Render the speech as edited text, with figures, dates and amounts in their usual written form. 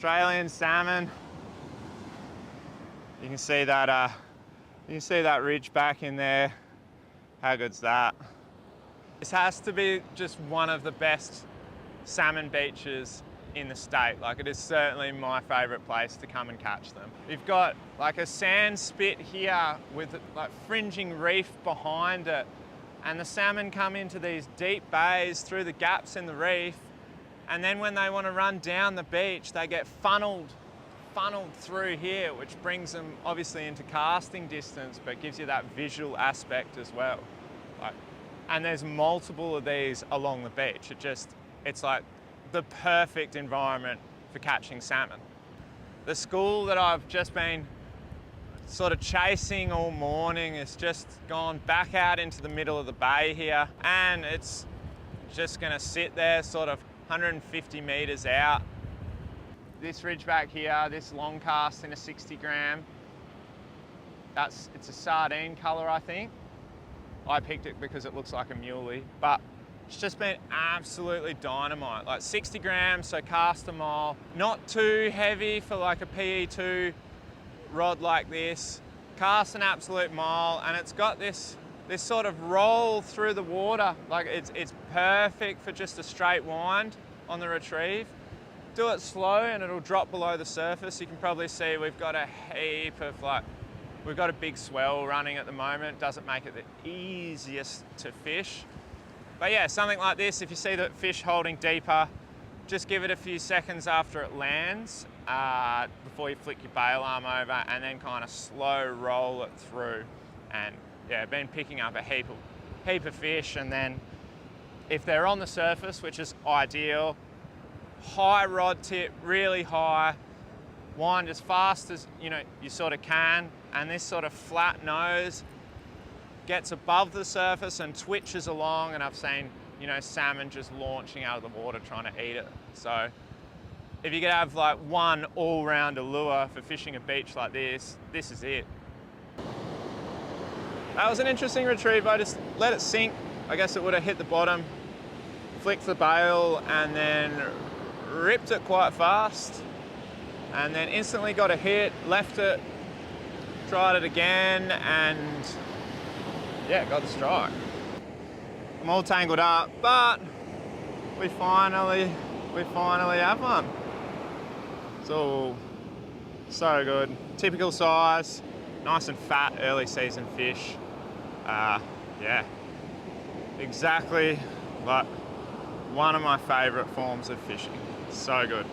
Australian salmon. You can see that ridge back in there. How good's that? This has to be just one of the best salmon beaches in the state. Like, it is certainly my favourite place to come and catch them. We've got like a sand spit here with like fringing reef behind it, and the salmon come into these deep bays through the gaps in the reef, and then when they want to run down the beach, they get funneled through here, which brings them obviously into casting distance, but gives you that visual aspect as well. And there's multiple of these along the beach. It's like the perfect environment for catching salmon. The school that I've just been sort of chasing all morning has just gone back out into the middle of the bay here, and it's just gonna sit there sort of 150 meters out. This ridgeback here, this long cast in a 60 gram, it's a sardine color, I think. I picked it because it looks like a muley, but it's just been absolutely dynamite. Like 60 grams, so cast a mile. Not too heavy for like a PE2 rod like this. Cast an absolute mile, and it's got this sort of roll through the water. Like it's perfect for just a straight wind on the retrieve. Do it slow and it'll drop below the surface. You can probably see we've got a heap of we've got a big swell running at the moment. Doesn't make it the easiest to fish. But yeah, something like this, if you see the fish holding deeper, just give it a few seconds after it lands before you flick your bail arm over, and then kind of slow roll it through. And yeah, been picking up a heap of fish. And then if they're on the surface, which is ideal, high rod tip, really high, wind as fast as you sort of can, and this sort of flat nose gets above the surface and twitches along, and I've seen salmon just launching out of the water trying to eat it. So if you could have like one all-rounder lure for fishing a beach like this, this is it. That was an interesting retrieve. I just let it sink. I guess it would have hit the bottom, flicked the bail, and then ripped it quite fast, and then instantly got a hit, left it, tried it again, and yeah, got the strike. I'm all tangled up, but we finally have one. So good. Typical size, nice and fat, early season fish. Yeah, exactly like one of my favorite forms of fishing. So good.